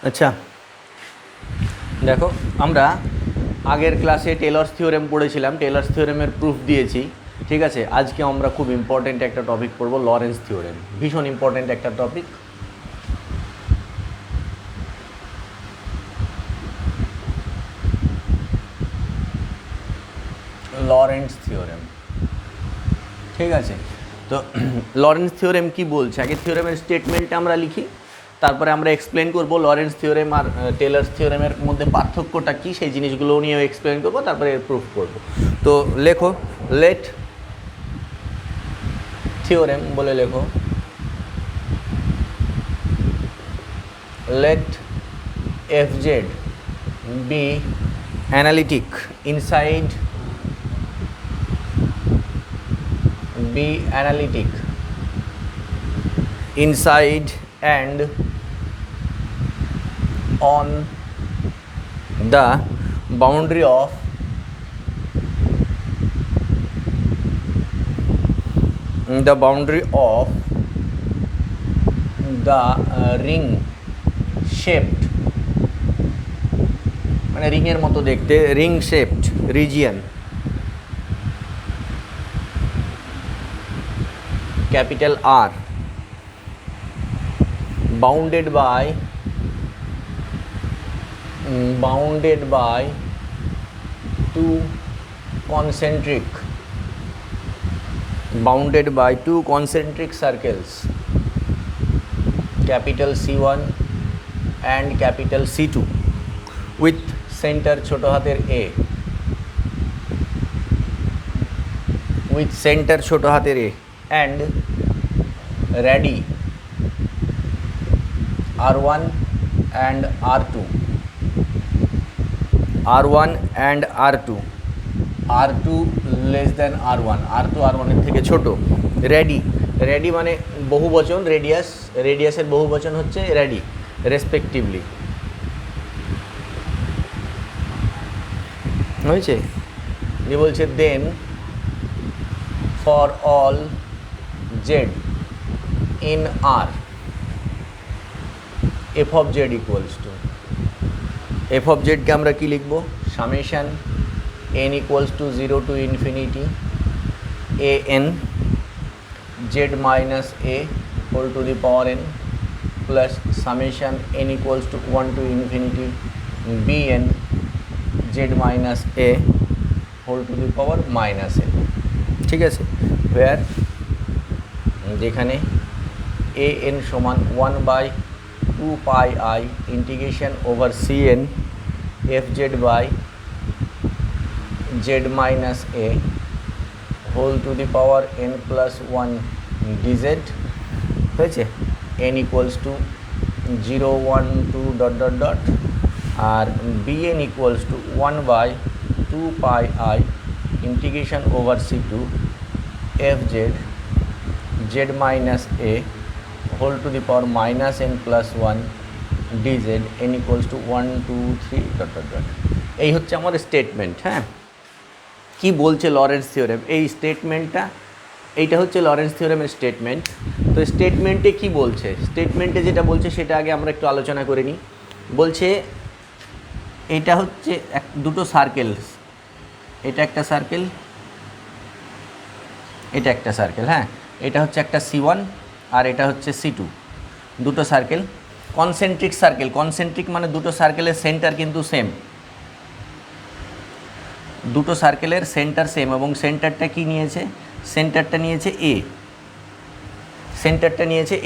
আচ্ছা দেখো, আমরা আগের ক্লাসে টেলর্স থিওরেম পড়েছিলাম, টেলর্স থিওরেমের প্রুফ দিয়েছি, ঠিক আছে। আজকে আমরা খুব ইম্পর্টেন্ট একটা টপিক পড়বো, লরেন্টজ থিওরেম। ভীষণ ইম্পর্টেন্ট একটা টপিক। লরেন্টজ থিওরেম, ঠিক আছে। তো লরেন্টজ থিওরেম কি বলছে, আগে থিওরেমের স্টেটমেন্টটা আমরা লিখি, তারপরে আমরা এক্সপ্লেন করবো লরেন্টজ থিওরেম আর টেলর্স থিওরেমের মধ্যে পার্থক্যটা কী, সেই জিনিসগুলো নিয়েও এক্সপ্লেন করবো, তারপরে এর প্রুফ করবো। তো লেখো, লেট থিওরেম বলে লেখো, let fz be analytic inside and on the boundary of the ring shaped, মানে রিংয়ের মতো দেখতে, ring shaped region, capital R, bounded by two concentric circles, capital C1 and capital C2 with center ছোটো হাতের a, and radii R1 and R2, R2 less than R1, R2 R1 এর থেকে ছোট। Ready মানে বহুবচন, রেডিয়াসের বহুবচন হচ্ছে রেডি, রেসপেক্টিভলি, হয়েছে। যে বলছে then for all Z in R, F of Z equals to, F of জেডকে আমরা কী লিখবো, summation N equals to 0 to infinity A N Z minus A whole to the power N plus summation N equals to 1 to infinity B N Z minus A whole to the power minus N, ঠিক আছে। Where যেখানে A N সমান 1/2 pi I integration over C N F Z by Z minus A whole to the power N plus 1 D Z, হয়েছে। N equals to 0 1 2 dot dot dot, আর B N equals to 1/2 pi I integration over C to F Z Z minus A whole to the power minus N plus 1 D Z, N equals to 1 2 3 dot dot dot. এই হচ্ছে আমার statement. হ্যাঁ, কি বলছে Lorentz theorem, এই স্টেটমেন্টটা, এইটা হচ্ছে Lorentz থিওরেমের স্টেটমেন্ট। তো স্টেটমেন্টে কি বলছে, স্টেটমেন্টে যেটা বলছে সেটা আগে আমরা একটু আলোচনা করে নিই। বলছে এটা হচ্ছে দুটো সার্কেল, এটা একটা সার্কেল, এটা একটা সার্কেল, হ্যাঁ, এটা হচ্ছে একটা C1 আর এটা হচ্ছে C2, দুটো সার্কেল, কনসেন্ট্রিক সার্কেল। কনসেন্ট্রিক মানে দুটো সার্কেলের সেন্টার কিন্তু সেম, দুটো সার্কেলের সেন্টার সেম, এবং সেন্টারটা কি নিয়েছে, সেন্টারটা নিয়েছে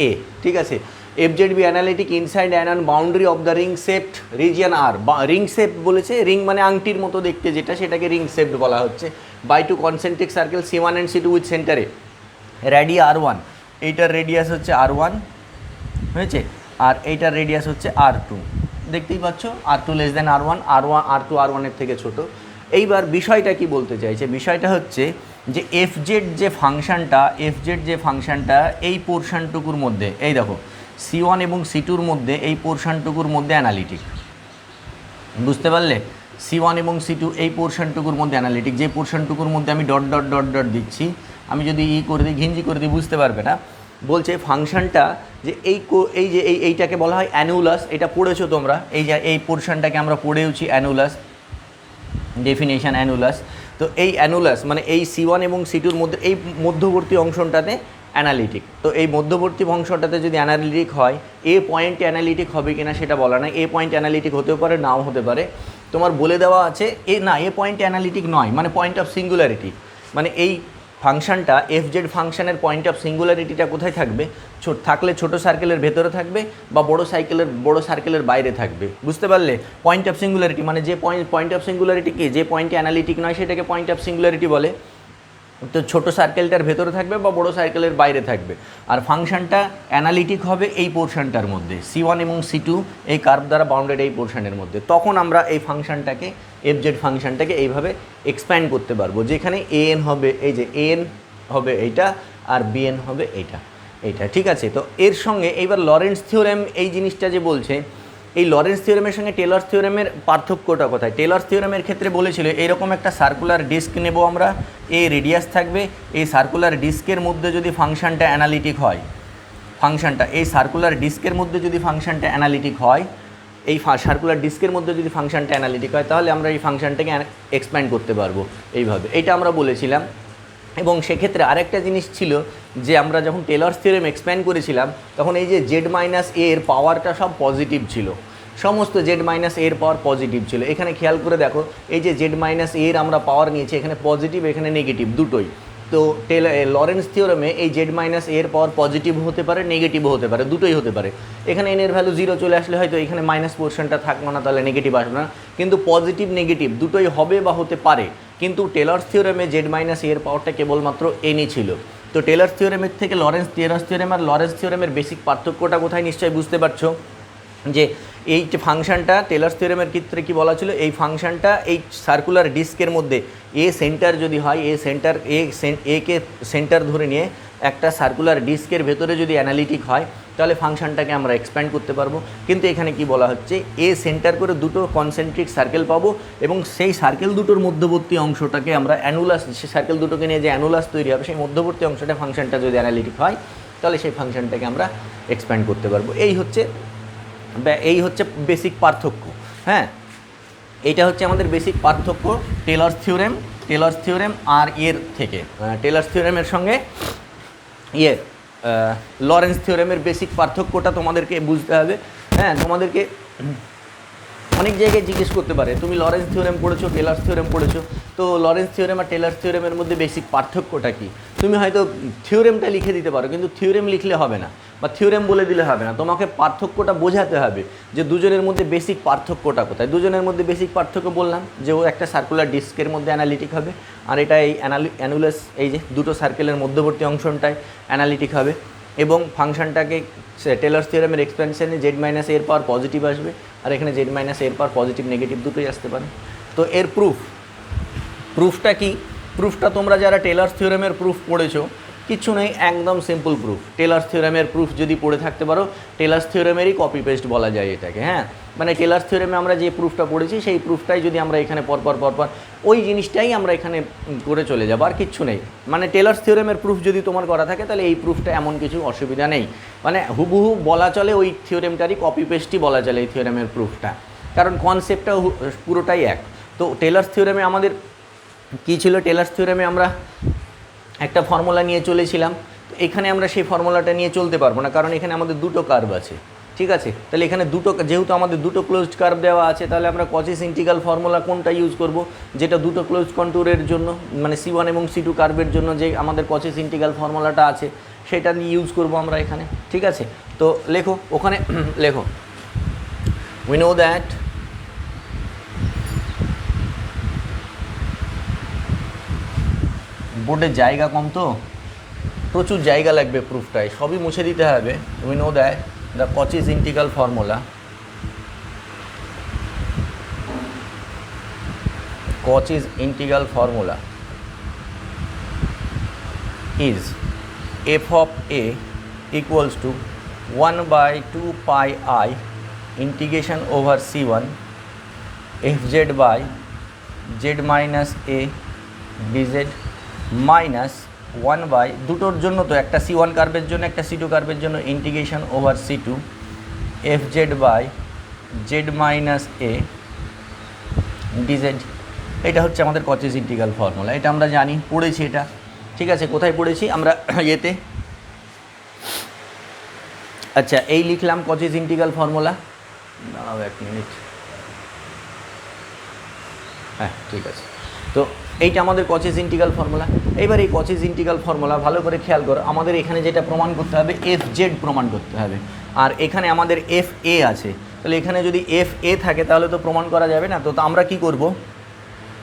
এ, ঠিক আছে। F z be analytic inside and on boundary of the ring shaped region R, ring shape বলেছে, রিং মানে আংটির মতো দেখতে যেটা, সেটাকে রিং শেপড বলা হচ্ছে, by two concentric circle C1 and C2 with সেন্টারে রেডি R1, এইটার রেডিয়াস হচ্ছে R1, হয়েছে, আর এইটার রেডিয়াস হচ্ছে R2, দেখতেই পাচ্ছ, R2 less than R1, R2 R1 এর থেকে ছোট। এইবার বিষয়টা কি বলতে চাইছে, বিষয়টা হচ্ছে যে এফ জেড যে ফাংশানটা এই পোর্শনটুকুর মধ্যে, এই দেখো C1 এবং C2-র মধ্যে, এই পোর্শনটুকুর মধ্যে অ্যানালিটিক, বুঝতে পারলে। C1 এবং C2 এই পোর্শনটুকুর মধ্যে অ্যানালিটিক, যে পোর্শনটুকুর মধ্যে আমি ডট ডট ডট ডট দিচ্ছি, আমি যদি করে দিই, ঘিঞ্জি করে দিই, বুঝতে পারবে না। বলছে ফাংশনটা যে এইটাকে বলা হয় অ্যানুলাস, এটা পড়েছো তোমরা, এই পোর্শনটাকে আমরা পড়েওছি অ্যানুলাস, ডেফিনেশন অ্যানুলাস। তো এই অ্যানুলাস মানে এই C1 এবং C2-র মধ্যে এই মধ্যবর্তী অংশটাতে অ্যানালিটিক। তো এই মধ্যবর্তী অংশটাতে যদি অ্যানালিটিক হয়, এ পয়েন্ট অ্যানালিটিক হবে কিনা সেটা বলা নাই। এ পয়েন্ট অ্যানালিটিক হতেও পারে, নাও হতে পারে। তোমার বলে দেওয়া আছে এ পয়েন্ট অ্যানালিটিক নয়, মানে পয়েন্ট অফ সিঙ্গুলারিটি, মানে এই ফাংশনটা FZ ফাংশনের পয়েন্ট অফ সিঙ্গুলারিটিটা কোথায় থাকবে, থাকলে ছোট সার্কেলের ভেতরে থাকবে বা বড় সার্কেলের বাইরে থাকবে। বুঝতে পারলে? পয়েন্ট অফ সিঙ্গুলারিটি মানে যে পয়েন্ট অফ সিঙ্গুলারিটি কি, যে পয়েন্টে অ্যানালিটিক নয় সেটাকে পয়েন্ট অফ সিঙ্গুলারিটি বলে। তো ছোট সার্কেলটার ভেতরে থাকবে বা বড় সার্কেলের বাইরে থাকবে। আর ফাংশনটা অ্যানালিটিক হবে এই পোর্শনটার মধ্যে, C1 এবং C2 এই কার্ভ দ্বারা বাউন্ডেড এই পোর্শনের মধ্যে। তখন আমরা এই ফাংশনটাকে FZ ফাংশনটাকে এইভাবে এক্সপ্যান্ড করতে পারবো, যেখানে AN হবে, এই যে AN হবে এইটা, আর BN হবে এইটা। ঠিক আছে? তো এর সঙ্গে এইবার লরেন্টস থিওরেম এই জিনিসটা যে বলছে, এই লরেন্টস থিওরেমের সঙ্গে টেলর্স থিওরেমের পার্থক্যটা কোথায়? টেলর্স থিওরেমের ক্ষেত্রে বলেছিল এরকম একটা সার্কুলার ডিস্ক নেব আমরা, এই রেডিয়াস থাকবে, এই সার্কুলার ডিস্কের মধ্যে যদি ফাংশনটা অ্যানালিটিক হয়, এই সার্কুলার ডিস্কের মধ্যে যদি ফাংশনটা অ্যানালিটিক হয়, এই সার্কুলার ডিস্কের মধ্যে যদি ফাংশনটা অ্যানালিটিক হয়, তাহলে আমরা এই ফাংশনটাকে এক্সপ্যান্ড করতে পারবো এইভাবে। এইটা আমরা বলেছিলাম। এবং সেক্ষেত্রে আরেকটা জিনিস ছিল যে আমরা যখন টেলর্স থিওরেম এক্সপ্যান্ড করেছিলাম, তখন এই যে Z-A এর পাওয়ারটা সব পজিটিভ ছিল, সমস্ত Z-A এর পাওয়ার পজিটিভ ছিল। এখানে খেয়াল করে দেখো, এই যে Z-A এর আমরা পাওয়ার নিয়েছি, এখানে পজিটিভ এখানে নেগেটিভ দুটোই। তো লরেন্টস থিওরেমে এই Z-A এর পাওয়ার পজিটিভ হতে পারে, নেগেটিভও হতে পারে, দুটোই হতে পারে। এখানে n এর ভ্যালু 0 চলে আসলে হয়তো এখানে মাইনাস পোর্শনটা থাকবে না, তাহলে নেগেটিভ আসবে না, কিন্তু পজিটিভ নেগেটিভ দুটোই হবে বা হতে পারে। কিন্তু টেলর্স থিওরেমে Z-A এর পাওয়ারটা কেবলমাত্র nই ছিল। তো টেলর্স থিওরেমের থেকে টেলর্স থিওরেম আর লরেন্টস থিওরেমের বেসিক পার্থক্যটা কোথায় নিশ্চয়ই বুঝতে পারছো, যে এই যে ফাংশনটা টেলর্স থিওরেমের ক্ষেত্রে কি বলা ছিল, এই ফাংশনটা এই সার্কুলার ডিস্কের মধ্যে এ সেন্টার যদি হয়, একে সেন্টার ধরে নিয়ে একটা সার্কুলার ডিস্কের ভেতরে যদি অ্যানালিটিক হয়, তাহলে ফাংশনটাকে আমরা এক্সপ্যান্ড করতে পারবো। কিন্তু এখানে কি বলা হচ্ছে, এ সেন্টার করে দুটো কনসেন্ট্রিক সার্কেল পাবো, এবং সেই সার্কেল দুটোর মধ্যবর্তী অংশটাকে আমরা অ্যানুলাস, সেই সার্কেল দুটোকে নিয়ে যে অ্যানুলাস তৈরি হবে, সেই মধ্যবর্তী অংশটা ফাংশনটা যদি অ্যানালিটিক হয়, তাহলে সেই ফাংশনটাকে আমরা এক্সপ্যান্ড করতে পারবো। এই হচ্ছে বেসিক পার্থক্য। হ্যাঁ, এইটা হচ্ছে আমাদের বেসিক পার্থক্য টেলর্স থিওরেম আর এর থেকে। টেলর্স থিওরেমের সঙ্গে লরেন্টস থিওরেমের বেসিক পার্থক্যটা তোমাদেরকে বুঝতে হবে। হ্যাঁ, তোমাদেরকে অনেক জায়গায় জিজ্ঞেস করতে পারে, তুমি লরেন্টস থিওরেম পড়েছো, টেলর্স থিওরেম পড়েছো, তো লরেন্টস থিওরেম আর টেলর্স থিওরেমের মধ্যে বেসিক পার্থক্যটা কী? তুমি হয়তো থিওরেমটা লিখে দিতে পারো, কিন্তু থিওরেম লিখলে হবে না, বা থিওরেম বলে দিলে হবে না, তোমাকে পার্থক্যটা বোঝাতে হবে যে দুজনের মধ্যে বেসিক পার্থক্যটা কোথায়। দুজনের মধ্যে বেসিক পার্থক্য বললাম যে ও একটা সার্কুলার ডিস্কের মধ্যে অ্যানালিটিক হবে, আর এটা এই অ্যানুলাস, এই যে দুটো সার্কেলের মধ্যবর্তী অংশটায় অ্যানালিটিক হবে। এবং ফাংশনটাকে টেলর্স থিওরেমের এক্সপেনশনে Z-A এর পাওয়ার পজিটিভ আসবে, আর এখানে Z-A এর পাওয়ার পজিটিভ নেগেটিভ দুটোই আসতে পারে। তো এর প্রুফটা কি? প্রুফটা তোমরা যারা টেলর্স থিওরেমের প্রুফ পড়েছো, কিছু নেই, একদম সিম্পল প্রুফ। টেলর্স থিওরেমের প্রুফ যদি পড়ে থাকতে পারো, টেলর্স থিওরেমেরই কপি পেস্ট বলা যায় এটাকে। হ্যাঁ, মানে টেলর্স থিওরেমে আমরা যে প্রুফটা পড়েছি, সেই প্রুফটাই যদি আমরা এখানে পরপর ওই জিনিসটাই আমরা এখানে করে চলে যাবো, আর কিচ্ছু নেই। মানে টেলর্স থিওরেমের প্রুফ যদি তোমার করা থাকে, তাহলে এই প্রুফটা এমন কিছু অসুবিধা নেই, মানে হুবহু বলা চলে, ওই থিওরেমটারই কপি পেস্টই বলা চলে এই থিওরেমের প্রুফটা, কারণ কনসেপ্টটাও পুরোটাই এক। তো টেলর্স থিওরেমে আমাদের কী ছিল? টেলর্স থিওরেমে আমরা একটা ফর্মুলা নিয়ে চলেছিলাম, তো এখানে আমরা সেই ফর্মুলাটা নিয়ে চলতে পারবো না, কারণ এখানে আমাদের দুটো কার্ভ আছে। ঠিক আছে, তাহলে এখানে যেহেতু আমাদের দুটো ক্লোজড কার্ভ দেওয়া আছে, তাহলে আমরা কচিস ইন্টিগ্রাল ফর্মুলা কোনটা ইউজ করব, যেটা দুটো ক্লোজড কন্ট্যুরের জন্য, মানে C1 এবং C2 কার্ভের জন্য যে আমাদের কচিস ইন্টিগ্রাল ফর্মুলাটা আছে, সেটা নিয়ে ইউজ করব আমরা এখানে। ঠিক আছে, তো লেখো, ওখানে লেখো, উই নো দ্যাট বোর্ডের জায়গা কম, তো প্রচুর জায়গা লাগবে প্রুফটায়, সবই মুছে দিতে হবে। We know that the Cauchy's integral formula is f of a equals to 1/2 pi I integration over C1 fz by z minus a dz minus one by দুটোর জন্য তো একটা C1 কার্ভের জন্য একটা C2 কার্ভের জন্য integration over C2 FZ by Z minus A dz। এটা হচ্ছে আমাদের কচেস ইন্টিগ্রাল ফর্মুলা, এটা আমরা জানি, পড়েছি এটা, ঠিক আছে। কোথায় পড়েছি আমরা? এতে। আচ্ছা, এই লিখলাম কচেস ইন্টিগ্রাল ফর্মুলা। দাঁড়াও এক মিনিট, হ্যাঁ ঠিক আছে। তো এইটা আমাদের কচেস ইন্টিগ্রাল ফর্মুলা। এবার এই কচেস ইন্টিগ্রাল ফর্মুলা ভালো করে খেয়াল করো, আমাদের এখানে যেটা প্রমাণ করতে হবে FZ প্রমাণ করতে হবে, আর এখানে আমাদের FA আছে। তাহলে এখানে যদি FA থাকে তাহলে তো প্রমাণ করা যাবে না। তো আমরা কি করব,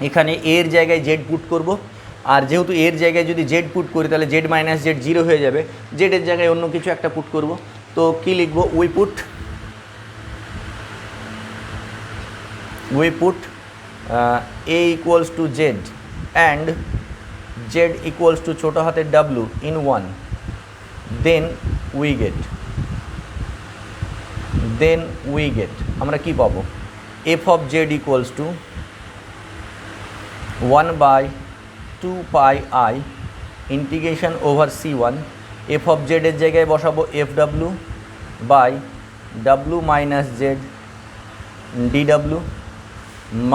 এখানে এর জায়গায় Z পুট করব, আর যেহেতু এর জায়গায় যদি Z পুট করি তাহলে Z মাইনাস Z 0 হয়ে যাবে, Z এর জায়গায় অন্য কিছু একটা পুট করব। তো কি লিখব? We put A equals to Z and Z equals to ছোটো হাতের W in 1, then we get আমরা কি পাবো? F of Z equals to 1 by 2 pi I integration over C1, F of Z এর জায়গায় বসাবো FW by W minus Z dW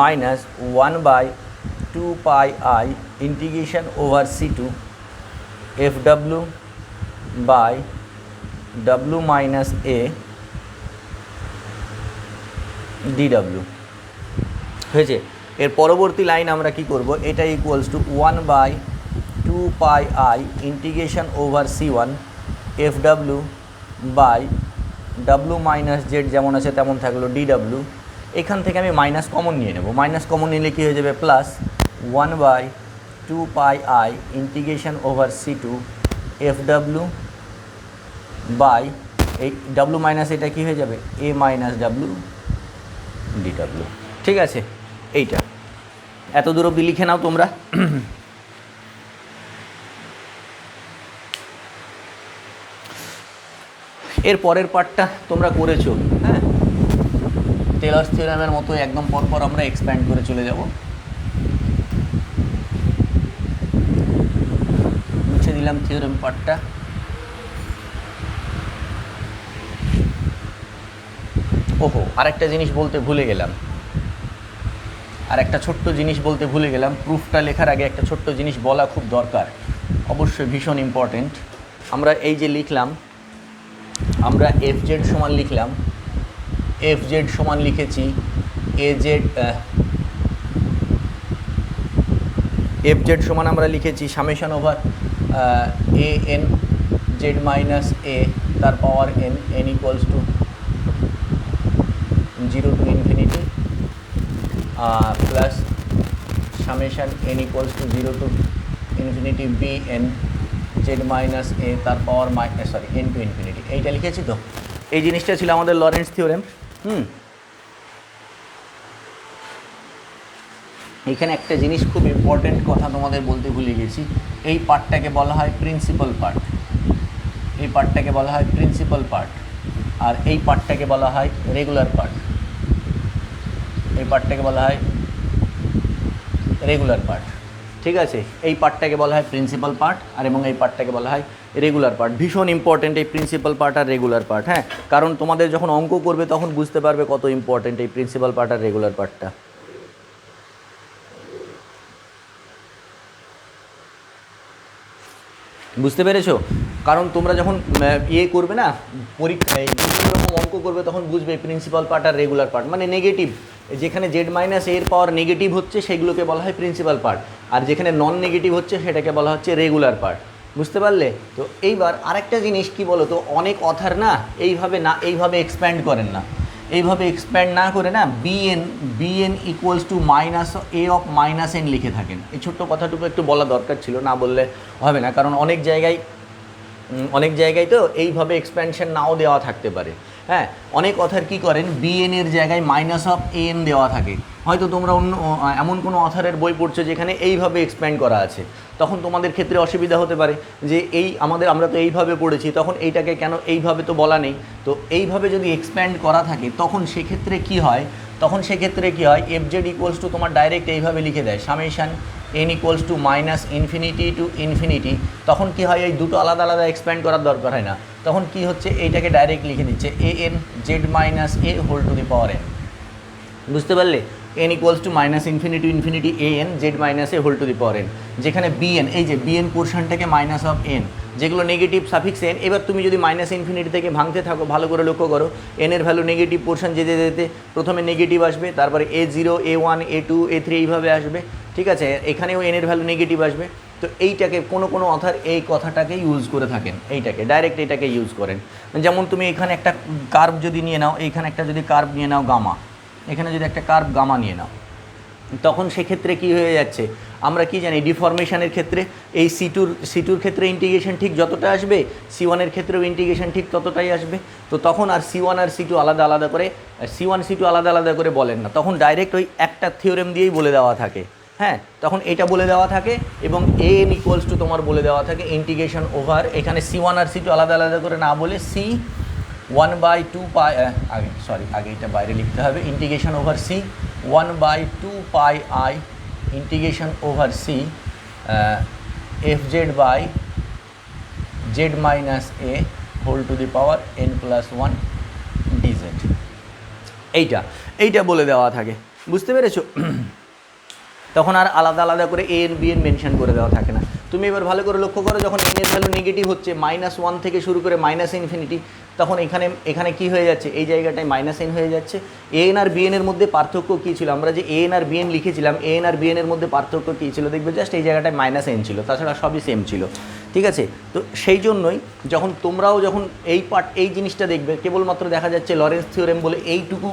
minus 1 by 2 pi I integration over C2 FW by W minus A dW হয়েছে। এর পরবর্তী line আমরা কি করব, এটা ইকুয়ালস টু 1 বাই 2 pi I integration over C1 FW by W minus Z যেমন আছে তেমন থাকলো dW। এখান থেকে আমি মাইনাস কমন নিয়ে নেব, মাইনাস কমন নিলে কী হয়ে যাবে? প্লাস 1 বাই 2 pi I integration over C2 FW by এই W মাইনাস এটা কী হয়ে যাবে? A minus W dW। ঠিক আছে, এইটা এত দূর অবধি লিখে নাও তোমরা। এর পরের পার্টটা তোমরা করেছো, হ্যাঁ, টেলর্স থিওরেমের মতো একদম পরপর আমরা এক্সপ্যান্ড করে চলে যাব। মুছে দিলাম থিওরেম পার্টটা। ওহো, আরেকটা জিনিস বলতে ভুলে গেলাম, আর একটা ছোট্ট জিনিস বলতে ভুলে গেলাম। প্রুফটা লেখার আগে একটা ছোট্ট জিনিস বলা খুব দরকার, অবশ্যই ভীষণ ইম্পর্টেন্ট। আমরা এই যে লিখলাম, আমরা FZ সমান লিখলাম, FZ সমান লিখেছি FZ সমান আমরা লিখেছি summation over AN Z minus A তার power N equals to 0 to infinity plus summation N equals to 0 to infinity BN Z minus A তার পাওয়ার N to infinity। এইটা লিখেছি তো, এই জিনিসটা ছিল আমাদের লরেন্টস থিওরেম। এখানে একটা জিনিস খুব ইম্পর্টেন্ট কথা তোমাদের বলতে ভুলে গেছি, এই পার্টটাকে বলা হয় প্রিন্সিপাল পার্ট, এই পার্টটাকে বলা হয় প্রিন্সিপাল পার্ট, আর এই পার্টটাকে বলা হয় রেগুলার পার্ট, এই পার্টটাকে বলা হয় রেগুলার পার্ট। ঠিক আছে, এই পার্টটাকে বলা হয় প্রিন্সিপাল পার্ট, আর এবং এই পার্টটাকে বলা হয় রেগুলার পার্ট। ভীষণ ইম্পর্টেন্ট এই প্রিন্সিপাল পার্ট আর রেগুলার পার্ট, হ্যাঁ, কারণ তোমাদের যখন অঙ্ক করবে তখন বুঝতে পারবে কত ইম্পর্টেন্ট এই প্রিন্সিপাল পার্ট আর রেগুলার পার্টটা। বুঝতে পেরেছো? কারণ তোমরা যখন করবে না পরীক্ষায়, বিভিন্ন রকম অঙ্ক করবে, তখন বুঝবে প্রিন্সিপাল পার্ট আর রেগুলার পার্ট মানে নেগেটিভ। যেখানে Z মাইনাস এর পাওয়ার নেগেটিভ হচ্ছে সেগুলোকে বলা হয় প্রিন্সিপাল পার্ট, আর যেখানে নন নেগেটিভ হচ্ছে সেটাকে বলা হচ্ছে রেগুলার পার্ট। বুঝতে পারলে? তো এইবার আরেকটা জিনিস কি বলো তো, অনেক অথার না এইভাবে এক্সপ্যান্ড করেন না, এইভাবে এক্সপ্যান্ড না করে না b n equals to minus A of minus N লিখে থাকেন। এই ছোট্ট কথাটুকু একটু বলা দরকার ছিল, না বললে হবে না, কারণ অনেক জায়গায় তো এইভাবে এক্সপ্যানশন নাও দেওয়া থাকতে পারে। হ্যাঁ, অনেক অথার কী করেন, বিএন এর জায়গায় মাইনাস অফ AN দেওয়া থাকে। হয়তো তোমরা অন্য এমন কোনো অথারের বই পড়ছো যেখানে এইভাবে এক্সপ্যান্ড করা আছে, তখন তোমাদের ক্ষেত্রে অসুবিধা হতে পারে যে আমরা তো এইভাবে পড়েছি, তখন এইটাকে কেন এইভাবে তো বলা নেই। তো এইভাবে যদি এক্সপ্যান্ড করা থাকে তখন সেক্ষেত্রে কি হয়, FZ ইকুয়ালস টু তোমার ডাইরেক্ট এইভাবে লিখে দেয় summation n equals to minus infinity to infinity, তখন কি হয় এই দুটো আলাদা আলাদা এক্সপ্যান্ড করার দরকার হয় না, তখন কি হচ্ছে এইটাকে ডাইরেক্ট লিখে দিচ্ছে an z minus a whole to the power n। বুঝতে পারলে? n equals to minus infinity infinity an z minus a whole to the power n, যেখানে bn এই যে bn পোর্শনটাকে মাইনাস অফ n, যেগুলো নেগেটিভ সাফিক্স n। এবার তুমি যদি মাইনাস ইনফিনিটি থেকে ভাঙতে থাকো, ভালো করে লক্ষ্য করো, n এর ভ্যালু নেগেটিভ পোর্শন যেতে যেতে প্রথমে নেগেটিভ আসবে, তারপরে a0 a1 a2 a3 এইভাবে আসবে, ঠিক আছে? এখানেও n এর ভ্যালু নেগেটিভ আসবে। তো এইটাকে কোনো অথার এই কথাটাকে ইউজ করে থাকেন, এইটাকে ডাইরেক্ট এটাকে ইউজ করেন। যেমন তুমি এখানে একটা কার্ভ যদি নিয়ে নাও, এইখানে একটা যদি কার্ভ নিয়ে নাও গামা, এখানে যদি একটা কার্ভ গামা নিয়ে নাও, তখন সেক্ষেত্রে কি হয়ে যাচ্ছে, আমরা কি জানি ডিফরমেশনের ক্ষেত্রে এই সি টুর ক্ষেত্রে ইন্টিগ্রেশন ঠিক যতটা আসবে, C1 এর ক্ষেত্রেও ইন্টিগ্রেশন ঠিক ততটাই আসবে। তো তখন আর C1 আর C2 আলাদা আলাদা করে, C1 C2 আলাদা আলাদা করে বলেন না, তখন ডাইরেক্ট ওই একটা থিওরেম দিয়েই বলে দেওয়া থাকে। হ্যাঁ, তখন এটা বলে দেওয়া থাকে এবং an ইকুয়ালস টু তোমার বলে দেওয়া থাকে ইন্টিগ্রেশন ওভার, এখানে C1 আর C2 আলাদা আলাদা করে না বলে C1/2 পাই, আগে এটা বাইরে লিখতে হবে, integration over C1/2 pi i integration over C fz by z minus a whole to the power n+1 dz। এইটা বলে দেওয়া থাকে, বুঝতে পেরেছো? তখন আর আলাদা আলাদা করে an bn মেনশন করে দেওয়া থাকে না। তুমি এবার ভালো করে লক্ষ্য করো, যখন n এর ভ্যালু নেগেটিভ হচ্ছে -1 থেকে শুরু করে মাইনাস ইনফিনিটি, তখন এখানে কি হয়ে যাচ্ছে, এই জায়গাটায় -n হয়ে যাচ্ছে। an আর bn এর মধ্যে পার্থক্য কী ছিল, আমরা যে an আর bn লিখেছিলাম, an আর bn এর মধ্যে পার্থক্য কী ছিল দেখবে, জাস্ট এই জায়গাটায় -n ছিল, তাছাড়া সবই সেম ছিল, ঠিক আছে? তো সেই জন্যই যখন তোমরাও এই জিনিসটা দেখবে, কেবলমাত্র দেখা যাচ্ছে লরেন্স থিওরেম বলে এইটুকু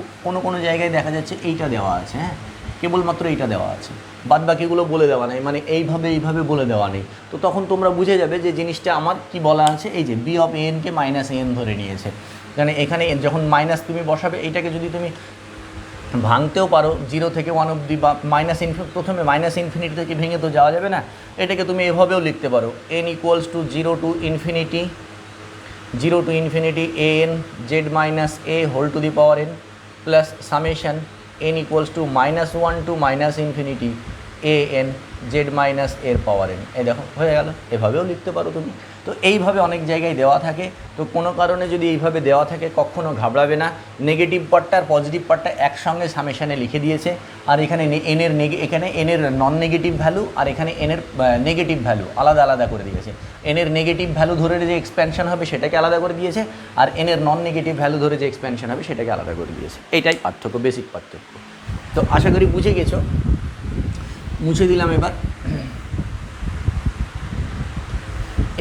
কোনো জায়গায় দেখা যাচ্ছে এইটা দেওয়া আছে, হ্যাঁ, কেবলমাত্র এইটা দেওয়া আছে, বাদ বাকিগুলো বলে দেওয়া নেই, মানে এইভাবে বলে দেওয়া নেই। তো তখন তোমরা বুঝে যাবে যে জিনিসটা আমার কি বলা আছে, এই যে বি অফ এনকে -n ধরে নিয়েছে, কারণ এখানে যখন মাইনাস তুমি বসাবে, এইটাকে যদি তুমি ভাঙতেও পারো 0 থেকে 1 অবধি, বা প্রথমে মাইনাস ইনফিনিটি থেকে ভেঙে তো যাওয়া যাবে না, এটাকে তুমি এভাবেও লিখতে পারো, n equals to 0 to infinity an z minus a whole to the power n plus summation n equals to -1 to minus infinity an z minus এর পাওয়ার n। এই দেখো হয়ে গেল, এভাবেও লিখতে পারো তুমি। তো এইভাবে অনেক জায়গায় দেওয়া থাকে, তো কোনো কারণে যদি এইভাবে দেওয়া থাকে কখনো ঘাবড়াবে না, নেগেটিভ পার্টটা আর পজিটিভ পার্টটা একসঙ্গে সামেশানে লিখে দিয়েছে, আর এখানে এখানে n এর নন নেগেটিভ ভ্যালু আর এখানে n এর নেগেটিভ ভ্যালু আলাদা আলাদা করে দিয়েছে, n এর নেগেটিভ ভ্যালু ধরে যে এক্সপ্যানশন হবে সেটাকে আলাদা করে দিয়েছে, আর n এর নন নেগেটিভ ভ্যালু ধরে যে এক্সপ্যানশন হবে সেটাকে আলাদা করে দিয়েছে। এইটাই পার্থক্য, বেসিক পার্থক্য। তো আশা করি বুঝে গেছো, মুছে দিলাম। এবার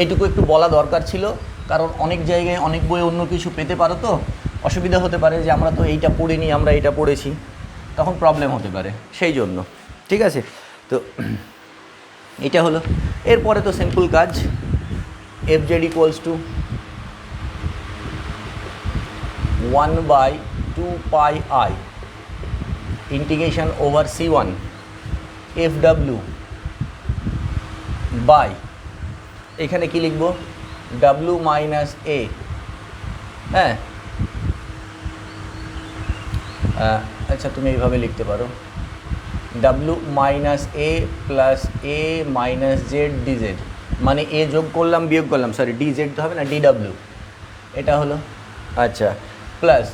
এটুকু একটু বলা দরকার ছিল, কারণ অনেক জায়গায় অনেক বই অন্য কিছু পেতে পারো, তো অসুবিধা হতে পারে যে আমরা তো এইটা পড়িনি, আমরা এটা পড়েছি, তখন প্রবলেম হতে পারে, সেই জন্য। ঠিক আছে, তো এটা হলো। এরপরে তো সিম্পল কাজ, fz equals to 1/2 pi i integration over C1 fw by, এখানে কি লিখব, w মাইনাস a, হ্যাঁ, আচ্ছা তুমি এইভাবে লিখতে পারো, w minus a plus a minus Z DZ, মানে a যোগ করলাম বিয়োগ করলাম, সরি ডিজেড তো হবে না, dw, এটা হলো। আচ্ছা, plus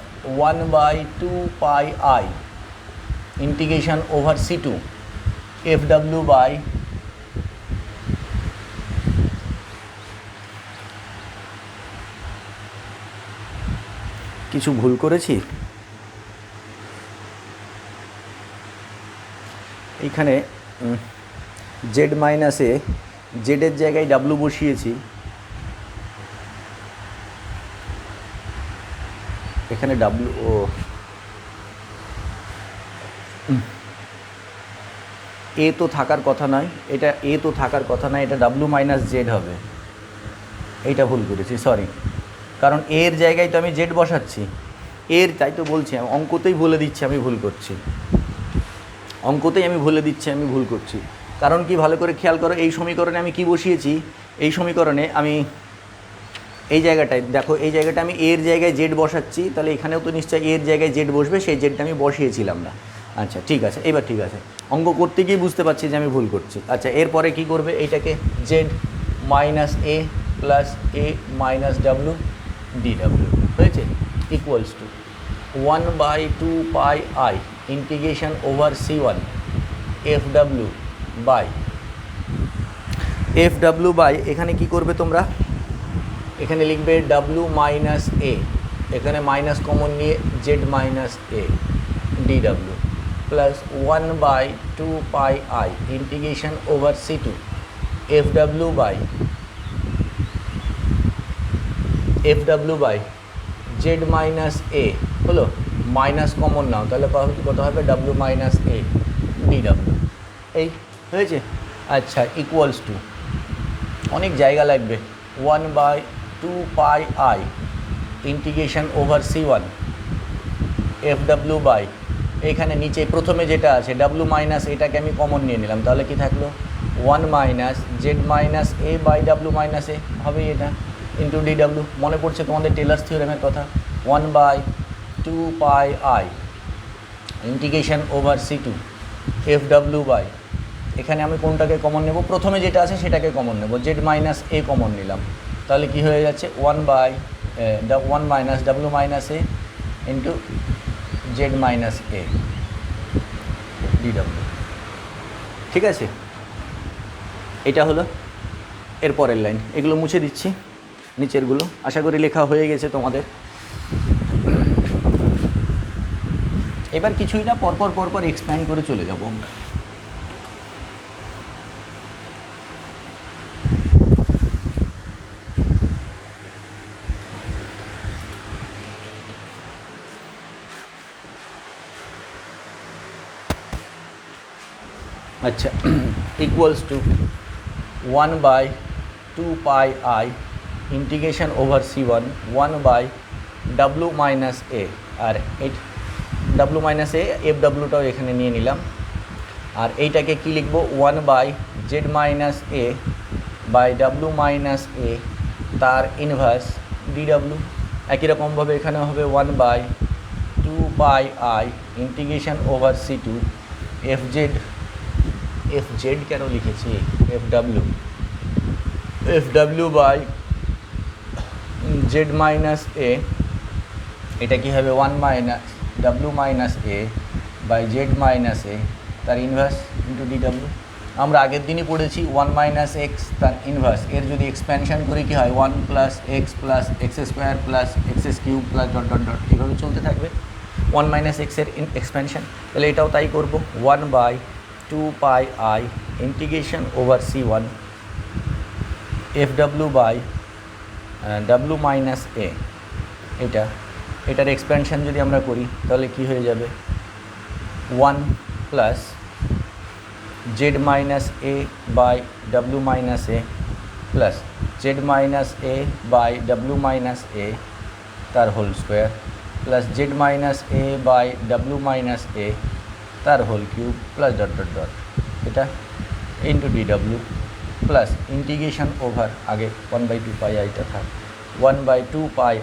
1/2 pi i integration over C2 fw by, কিছু ভুল করেছি এইখানে, জেড মাইনাসে জেডের জায়গায় ডাব্লু বসিয়েছি, এখানে ডাব্লু, ও এ তো থাকার কথা নয়, এটা এ তো থাকার কথা নয়, এটা ডাব্লু মাইনাস জেড হবে, এইটা ভুল করেছি, সরি, কারণ এর জায়গায় তো আমি জেড বসাচ্ছি, এর, তাই তো বলছি, অঙ্কতেই বলে দিচ্ছি আমি ভুল করছি, অঙ্কতেই আমি বলে দিচ্ছি আমি ভুল করছি। কারণ কি, ভালো করে খেয়াল করো, এই সমীকরণে আমি কি বসিয়েছি, এই সমীকরণে আমি এই জায়গাটায় দেখো, এই জায়গাটা আমি এর জায়গায় জেড বসাচ্ছি, তাহলে এখানেও তো নিশ্চয়ই এর জায়গায় জেড বসবে, সেই জেডটা আমি বসিয়েছিলাম না, আচ্ছা ঠিক আছে, এবার ঠিক আছে, অঙ্ক করতে গিয়ে বুঝতে পারছি যে আমি ভুল করছি। আচ্ছা এরপরে কি করবে, এইটাকে Z minus A plus A minus W D W হয়েছে, equals to 1/2 pi integration over C1 F W by এখানে কি করবে তোমরা, এখানে লিখবে ডাব্লু মাইনাস এ, এখানে মাইনাস কমন নিয়ে Z minus A D W plus 1/2 pi integration over C2 F W by Z minus A, হলো মাইনাস কমন নাও, তাহলে কত হবে W minus A D W, এই হয়েছে। আচ্ছা ইকুয়ালস টু, অনেক জায়গা লাগবে, 1/2 pi integration over C1 F W by, এখানে নিচে প্রথমে যেটা আছে ডাব্লু মাইনাস এটাকে আমি কমন নিয়ে নিলাম, তাহলে কি থাকলো 1 minus Z minus A by W minus A হবে এটা ইন্টু ডি ডাব্লু। মনে পড়ছে তোমাদের টেলার্স থিওরেমের কথা, 1/2 pi integration over C2 F W by, এখানে আমি কোনটাকে কমন নেব, প্রথমে যেটা আছে সেটাকে কমন নেব, জেড মাইনাস এ কমন নিলাম, তাহলে কি হয়ে যাচ্ছে 1 minus W minus A into z minus A D W. ঠিক আছে, এটা হলো এর পরের লাইন, এগুলো মুছে দিচ্ছি নিচেরগুলো, আশা করি লেখা হয়ে গেছে তোমাদের। এবার কিছুই না, পরপর এক্সপ্যান্ড করে চলে যাব আমরা। আচ্ছা equals to 1/2 pi integration over C1 1/w minus A, আর এই ডাব্লু মাইনাস এ এফ ডাব্লুটাও এখানে নিয়ে নিলাম, আর এইটাকে কি লিখবো 1/z minus A by W minus এ তার ইনভার্স ডি ডাব্লু। একই রকমভাবে এখানে হবে 1/2 pi integration over C2 F Z কেন লিখেছি, F W by Z minus A, এটা কি হবে 1 minus W minus A by Z minus এ তার ইনভার্স ইন্টু ডি ডাব্লু। আমরা আগের দিনই পড়েছি 1 মাইনাস এক্স তার ইনভার্স, এর যদি এক্সপ্যানশন করি কি হয় 1 plus x square plus x cube plus dot dot dot, এইভাবে চলতে থাকবে 1 মাইনাস এক্সের এক্সপ্যানশন, তাহলে এটাও তাই করবো 1/2 pi integration over C1 F W by W minus A, এটার এক্সপ্যানশন যদি আমরা করি তাহলে কি হয়ে যাবে 1 plus Z minus A by W minus A plus Z minus A by W minus এ তার whole square plus Z minus A by W minus এ তার whole cube plus dot dot dot, এটা into D W plus integration over, আগে 1/2 pi আইটা থাক 1/2 pi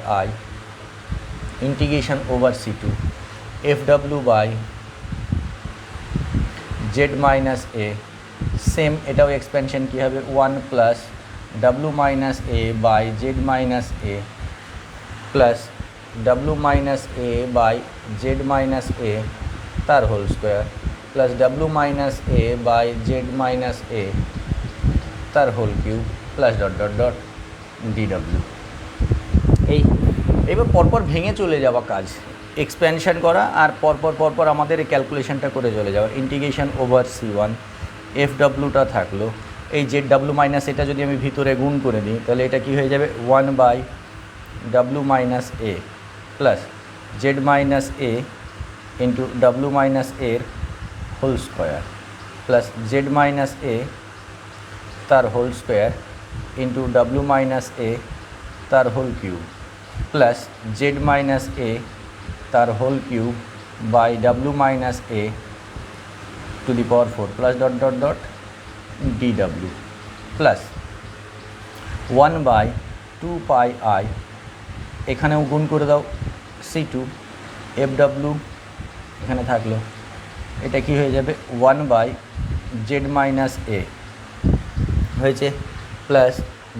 integration over C2 F W by Z minus A, same এটাও expansion কী হবে 1 plus W minus A by Z minus A plus W minus A by Z minus এ তার whole square plus W minus A by Z minus এ তার whole cube plus dot dot dot D W. এইবার পরপর ভেঙে চলে যাওয়া কাজ, expansion করা আর পরপর আমাদের ক্যালকুলেশনটা করে চলে যাওয়া, ইন্টিগ্রেশন ওভার C1 এফ ডাব্লুটা থাকলো, এই জেড ডাব্লু মাইনাস এটা যদি আমি ভিতরে গুণ করে দিই তাহলে এটা কি হয়ে যাবে 1/w minus A plus Z minus A into W minus এর whole square plus Z minus এ তার whole square into W minus এ তার whole cube plus Z minus এ তার whole cube by W minus A to the power 4 plus dot dot dot D W plus 1/2 pi এখানেও গুণ করে দাও C2 F W এখানে থাকলো এটা কি হয়ে যাবে 1/z মাইনাস এ হয়েছে, plus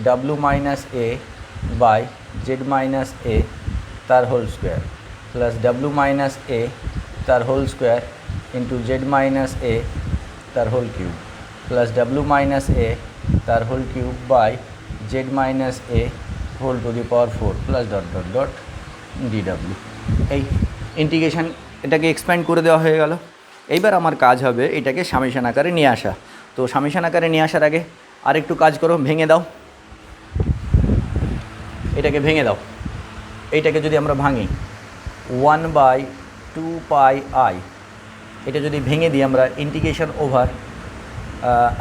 W minus A by Z minus এ তার whole square, plus W minus এ তার whole square into z minus এ তার whole cube, plus W minus এ তার whole cube by Z minus A whole to the power 4 plus dot dot dot ডিডাব্লিউ। এই integration এটাকে expand করে দেওয়া হয়ে গেল। এইবার আমার কাজ হবে এটাকে সামেশন আকারে নিয়ে আসা। তো সামেশন আকারে নিয়ে আসার আগে আরেকটু কাজ করো, ভেঙে দাও, এটাকে ভেঙে দাও। এইটাকে যদি আমরা ভাঙি 1/2πi, এটা যদি ভেঙে দিই আমরা ইন্টিগ্রেশন ওভার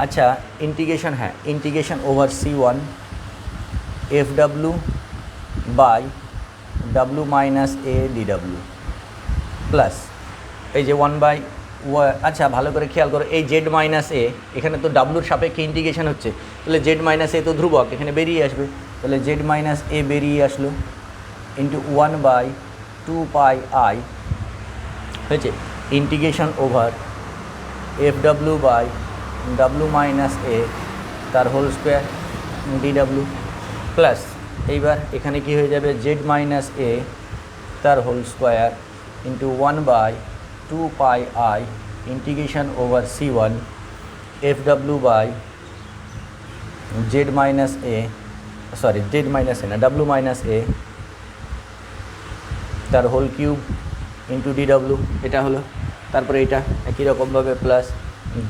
আচ্ছা ইন্টিগ্রেশন, হ্যাঁ integration over c1 fw by w minus a ডিডাব্লিউ প্লাস এই যে 1/, আচ্ছা ভালো করে খেয়াল করো, এই জেড মাইনাস এ এখানে তো ডাব্লুর সাপেক্ষে ইন্টিগ্রেশন হচ্ছে, তাহলে জেড মাইনাস এ তো ধ্রুবক, এখানে বেরিয়ে আসবে, তাহলে জেড মাইনাস এ বেরিয়ে আসলো ইন্টু 1/2πi হয়েছে integration over fw by w minus এ তার হোল স্কোয়ার ডিডাব্লিউ প্লাস এইবার এখানে কি হয়ে যাবে জেড মাইনাস এ তার whole square into 1/2πi integration over c1 fw by Z minus a, sorry z minus a না w মাইনাস এ তার হোল কিউব ইন্টু ডিডাব্লিউ, এটা হলো। তারপরে এটা একই রকমভাবে প্লাস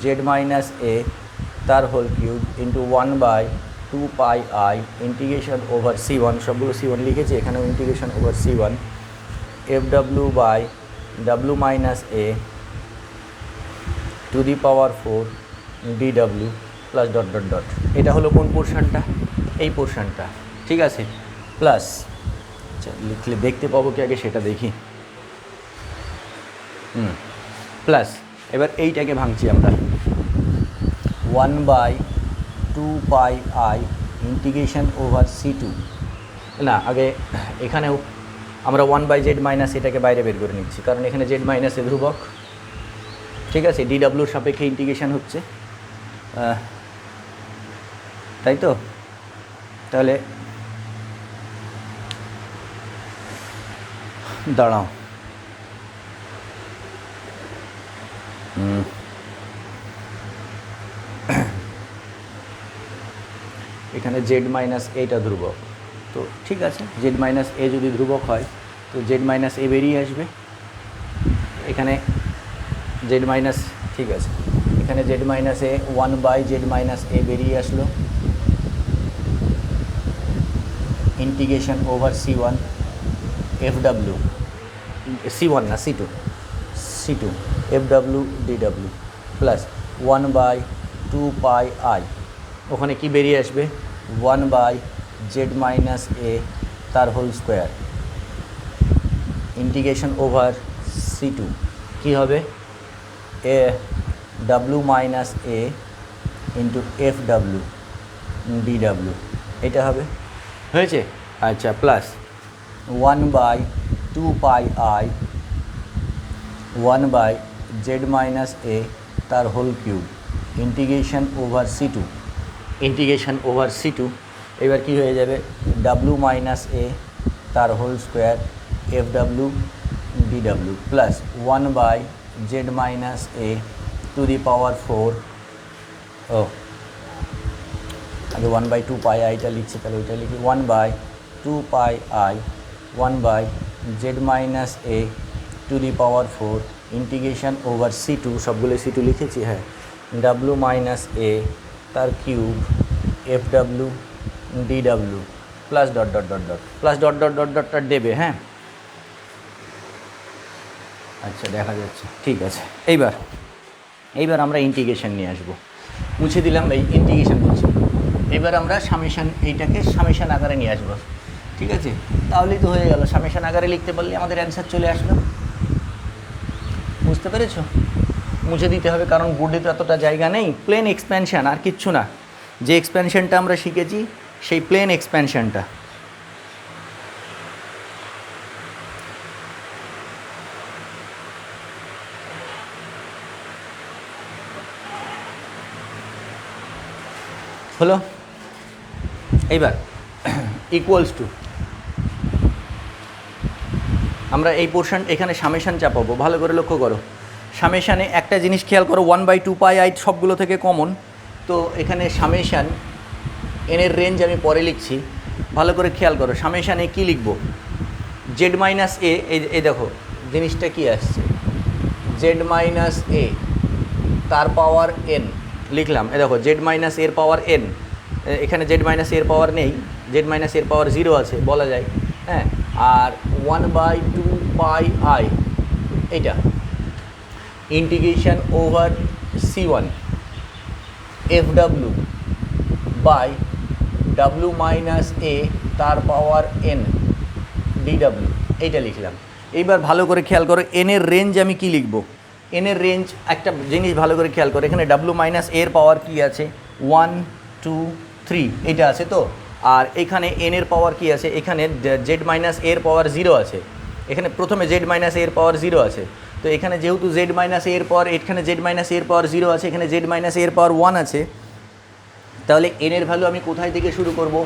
জেড মাইনাস এ তার whole cube into 1/2πi integration over c1, সবগুলো c1 লিখেছি, এখানেও integration over c1 fw by w minus A to the power 4 ডিডাব্লিউ প্লাস ডট ডট ডট। এটা হলো কোন পোর্শনটা? এই পোর্শনটা, ঠিক আছে। প্লাস আচ্ছা লিখলে দেখতে পাবো কি আগে সেটা দেখি, প্লাস এবার এইটাকে ভাঙছি আমরা 1/2πi ইন্টিগ্রেশন ওভার c2, না আগে এখানেও আমরা 1/z মাইনাস এটাকে বাইরে বের করে নিচ্ছি, কারণ এখানে জেড মাইনাস এ ধ্রুবক, ঠিক আছে, ডিডাব্লিউর সাপেক্ষে ইন্টিগ্রেশন হচ্ছে, তাই তো। তাহলে দাঁড়াও, এখানে জেড মাইনাস এটা ধ্রুবক, তো ঠিক আছে জেড মাইনাস এ যদি ধ্রুবক হয় তো জেড মাইনাস এ বেরিয়ে আসবে, এখানে জেড মাইনাস, ঠিক আছে এখানে জেড মাইনাস এ 1/z মাইনাস এ বেরিয়ে আসলো integration over c1 fw, c1 না c2 fw dw plus 1/2πi, ওখানে কি বেরিয়ে আসবে 1/z মাইনাস এ তার whole square integration over c2 কী হবে a w minus A into fw dw, এটা হবে, হয়েছে। আচ্ছা প্লাস 1/2πi 1/z মাইনাস এ তার whole cube integration over c2, এবার কি হয়ে যাবে w মাইনাস এ তার whole square fw dw plus 1/z minus A to the power 4, ও আগে 1/2πiটা লিখছি, তাহলে ওইটা লিখি 1/2πi 1/z minus A to the power 4 integration over c2, সবগুলো c2 লিখেছি, হ্যাঁ w মাইনাস এ তার cube fw dw plus dot dot dot dot plus dot dot dot ডটটা দেবে, হ্যাঁ আচ্ছা দেখা যাচ্ছে, ঠিক আছে। এইবার আমরা ইন্টিগ্রেশন নিয়ে আসবো, মুছে দিলাম এই ইন্টিগ্রেশন বলছি, এবার আমরা সামেশান, এইটাকে সামেশান আকারে নিয়ে আসবো, ঠিক আছে, তাহলেই তো হয়ে গেল, সামেশান আকারে লিখতে পারলে আমাদের অ্যান্সার চলে আসলো, বুঝতে পেরেছো? মুছে দিতে হবে কারণ বোর্ডে তো এতটা জায়গা নেই, প্লেন এক্সপ্যানশান আর কিচ্ছু না, যে এক্সপ্যানশানটা আমরা শিখেছি সেই প্লেন এক্সপ্যানশানটা। হলো। এইবার ইকুয়ালস টু, আমরা এই পোর্শন এখানে সামেশান চাপাবো, ভালো করে লক্ষ্য করো। সামেশানে একটা জিনিস খেয়াল করো, 1/2πi সবগুলো থেকে কমন, তো এখানে সামেশান এনের রেঞ্জ আমি পরে লিখছি, ভালো করে খেয়াল করো। সামেশানে কী লিখবো, জেড মাইনাস এ, এই দেখো জিনিসটা কি আসছে, জেড মাইনাস এ তার পাওয়ার এন লিখলাম। এ দেখো জেড মাইনাস এর পাওয়ার এন, এখানে জেড মাইনাস এর পাওয়ার নেই, জেড মাইনাস এর পাওয়ার 0 আছে বলা যায়, হ্যাঁ। আর 1/2πi এইটা integration over C1 FW by W minus এ তার পাওয়ার এন DW, এইটা লিখলাম। এইবার ভালো করে খেয়াল করো, এনের রেঞ্জ আমি কি লিখব, এনের রেঞ্জ একটা জিনিস ভালো করে খেয়াল করো, এখানে W মাইনাস এর পাওয়ার কি আছে, 1 2 3 এটা আছে তো, আর এখানে এনের পাওয়ার কি আছে, এখানে জেড মাইনাস এর পাওয়ার 0 আছে, এখানে প্রথমে জেড মাইনাস এর পাওয়ার 0 আছে, তো এখানে যেহেতু জেড মাইনাস এর পাওয়ার, এখানে জেড মাইনাস এর পাওয়ার 0 আছে, এখানে জেড মাইনাস এর পাওয়ার 1 আছে, তাহলে এনের ভ্যালু আমি কোথায় থেকে শুরু করব,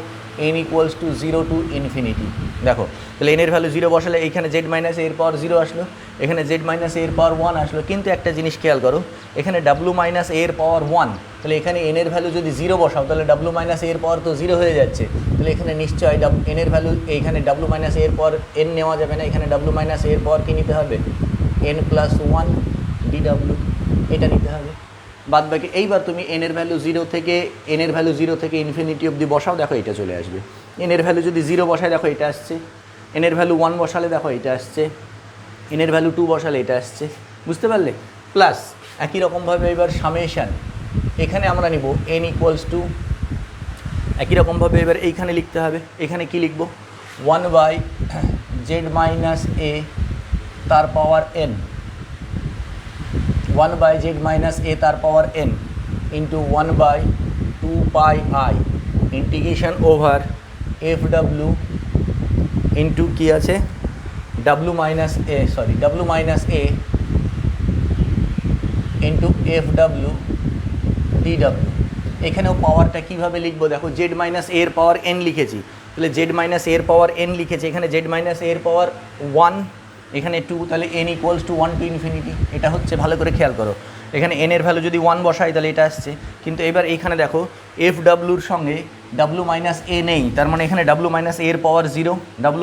n equals to 0 to infinity. দেখো তাহলে এনের ভ্যালু 0 বসালে এখানে জেড মাইনাস এর পাওয়ার 0 আসলো, এখানে জেড মাইনাস এর পাওয়ার 1 আসলো, কিন্তু একটা জিনিস খেয়াল করো, এখানে ডাব্লু মাইনাস এর পাওয়ার 1, তাহলে এখানে এনের ভ্যালু যদি 0 বসাও তাহলে ডাব্লু মাইনাস এর পাওয়ার তো 0 হয়ে যাচ্ছে, তাহলে এখানে নিশ্চয়ই এনের ভ্যালু, এখানে ডাব্লু মাইনাস এর পাওয়ার n নেওয়া যাবে না, এখানে ডাব্লু মাইনাস এর পাওয়ার কী নিতে হবে, n প্লাস 1 DW, এটা নিতে হবে। বাদ বাকি এইবার তুমি এনের ভ্যালু 0 থেকে ইনফিনিটি অবধি বসাও, দেখো এটা চলে আসবে। এনের ভ্যালু যদি 0 বসায় দেখো এটা আসছে, এনের ভ্যালু 1 বসালে দেখো এটা আসছে, এনের ভ্যালু 2 বসালে এটা আসছে, বুঝতে পারলে। প্লাস একই রকমভাবে এবার সামেশান, এখানে আমরা নিব n ইকুয়ালস টু, একই রকমভাবে এবার এইখানে লিখতে হবে, এখানে কি লিখব, 1/z মাইনাস এ তার পাওয়ার n, 1/z মাইনাস এ তার power n into 1/2πi integration over FW into কী আছে, W মাইনাস এ ইন্টু FW DW। এখানেও পাওয়ারটা কীভাবে লিখবো, দেখো জেড মাইনাস এর পাওয়ার n লিখেছি, তাহলে জেড মাইনাস এর পাওয়ার n লিখেছি, এখানে জেড মাইনাস এর পাওয়ার 1, এখানে 2, তাহলে n equals to 1 to infinity, এটা হচ্ছে, ভালো করে খেয়াল করো, এখানে n এর ভ্যালু যদি 1 বসাই তাহলে এটা আসছে, কিন্তু এবার এইখানে দেখো FWর সঙ্গে W মাইনাস এ নেই, তার মানে এখানে W মাইনাস এর পাওয়ার 0,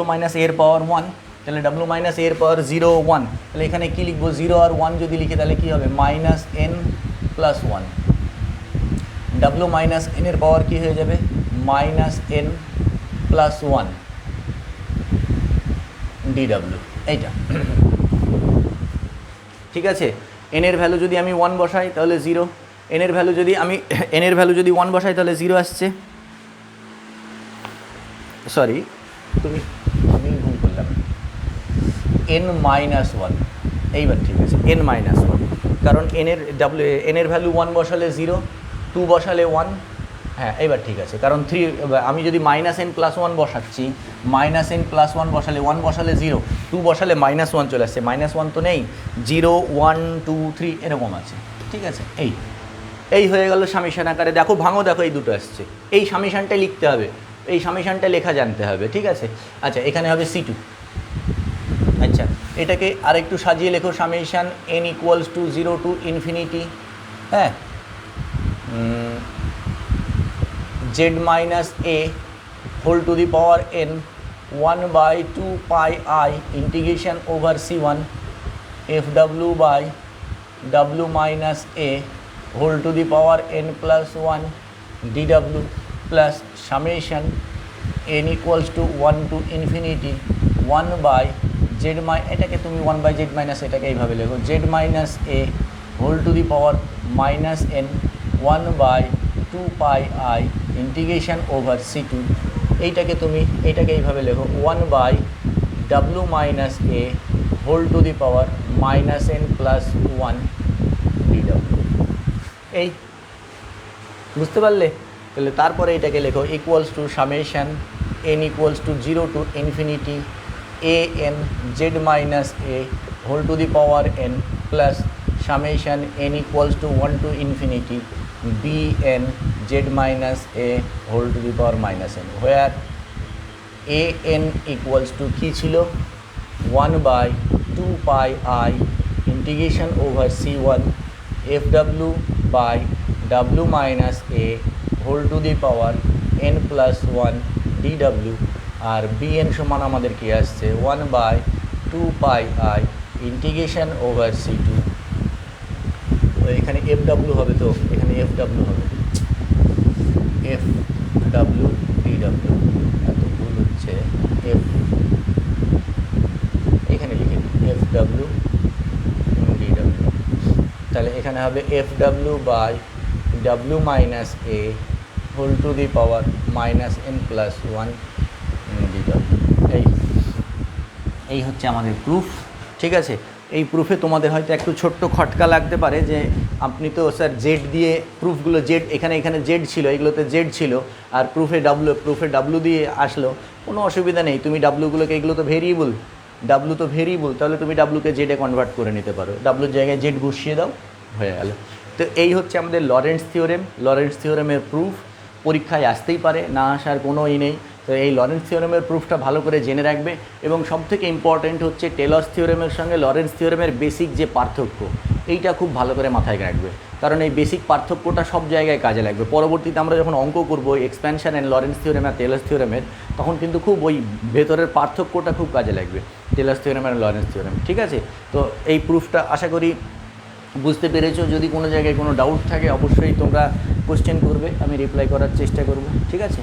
W মাইনাস এর পাওয়ার 1, তাহলে W মাইনাস এর পাওয়ার 0 1, তাহলে এখানে কী লিখবো, 0 আর 1 যদি লিখে তাহলে কী হবে, minus n plus 1, W minus n এর পাওয়ার কী হয়ে যাবে, মাইনাস n প্লাস 1 DW, এইটা ঠিক আছে। এনের ভ্যালু যদি আমি 1 বসাই তাহলে 0, এনের ভ্যালু যদি 1 বসাই তাহলে 0 আসছে, সরি আমি ভুল করলাম, n মাইনাস 1, এইবার ঠিক আছে, n মাইনাস 1, কারণ এনের ভ্যালু 1 বসালে 0, 2 বসালে 1, হ্যাঁ এইবার ঠিক আছে, কারণ 3 আমি যদি মাইনাস n প্লাস 1 বসাচ্ছি, মাইনাস n প্লাস 1 বসালে 1 বসালে 0, 2 বসালে মাইনাস 1 চলে আসছে, মাইনাস 1 তো নেই, 0 1 2 3 এরকম আছে, ঠিক আছে। এই হয়ে গেল সামেশান আকারে, দেখো ভাঙো, দেখো এই দুটো আসছে, এই সামেশানটা লিখতে হবে, এই সামেশানটা লেখা জানতে হবে, ঠিক আছে। আচ্ছা এখানে হবে C2, আচ্ছা এটাকে আরেকটু সাজিয়ে লেখো, summation n equals to 0 to infinity, হ্যাঁ, z minus A whole to the power n 1/2πi integration over C1 FW by W minus A whole to the power n plus 1 DW plus summation n equals to 1 to infinity 1/z এটাকে তুমি 1/z minus এটাকে এইভাবে লেখো, z minus A whole to the power minus n 1/2πi integration over C2, এইটাকে এইভাবে লেখো 1/W minus A whole to the power minus n plus 1 DW। এই বুঝতে পারলে, তাহলে তারপরে এটাকে লেখো equals to summation n equals to 0 to infinity an z minus A whole to the power n plus summation n equals to 1 to infinity bn z z minus a whole to the power minus n, where a n equals to কী ছিল 1/2 pi I integration over c1 fw by w minus a whole to the power n plus 1 dw, R bn সমান আমাদের কি আসছে 1/2 pi I integration over c2, এখানে fw হবে, তো এখানে fw হবে fw dw, এত ভুল হচ্ছে, এখানে লিখে fw dw, তাহলে এখানে হবে fw by w minus a whole to the power minus n plus 1 dw। এই হচ্ছে আমাদের প্রুফ, ঠিক আছে। এই প্রুফে তোমাদের হয়তো একটু ছোট্ট খটকা লাগতে পারে যে আপনি তো স্যার জেড দিয়ে প্রুফগুলো, জেড এখানে জেড ছিল, এগুলোতে জেড ছিল, আর প্রুফে ডাব্লু দিয়ে আসলো, কোনো অসুবিধা নেই। তুমি ডাব্লুগুলোকে, এগুলো তো ভেরিয়েবল, ডাব্লু তো ভেরিয়েবল, তাহলে তুমি ডাব্লুকে জেডে কনভার্ট করে নিতে পারো, ডাব্লুর জায়গায় জেড বসিয়ে দাও, হয়ে গেল। তো এই হচ্ছে আমাদের লরেন্টস থিওরেম। লরেন্টস থিওরেমের প্রুফ পরীক্ষায় আসতেই পারে, না আসার কোনো নেই। তো এই লরেন্টস থিওরেমের প্রুফটা ভালো করে জেনে রাখবে, এবং সবথেকে ইম্পর্ট্যান্ট হচ্ছে টেলর্স থিওরেমের সঙ্গে লরেন্টস থিওরেমের বেসিক যে পার্থক্য, এইটা খুব ভালো করে মাথায় রাখবে, কারণ এই বেসিক পার্থক্যটা সব জায়গায় কাজে লাগবে। পরবর্তীতে আমরা যখন অঙ্ক করবো এক্সপ্যানশন অ্যান্ড লরেন্টস থিওরেম আর টেলর্স থিওরেমের, তখন কিন্তু খুব ওই ভেতরের পার্থক্যটা খুব কাজে লাগবে, টেলর্স থিওরেম আর লরেন্টস থিওরেম, ঠিক আছে। তো এই প্রুফটা আশা করি বুঝতে পেরেছো। যদি কোনো জায়গায় কোনো ডাউট থাকে অবশ্যই তোমরা কোশ্চেন করবে, আমি রিপ্লাই করার চেষ্টা করব, ঠিক আছে।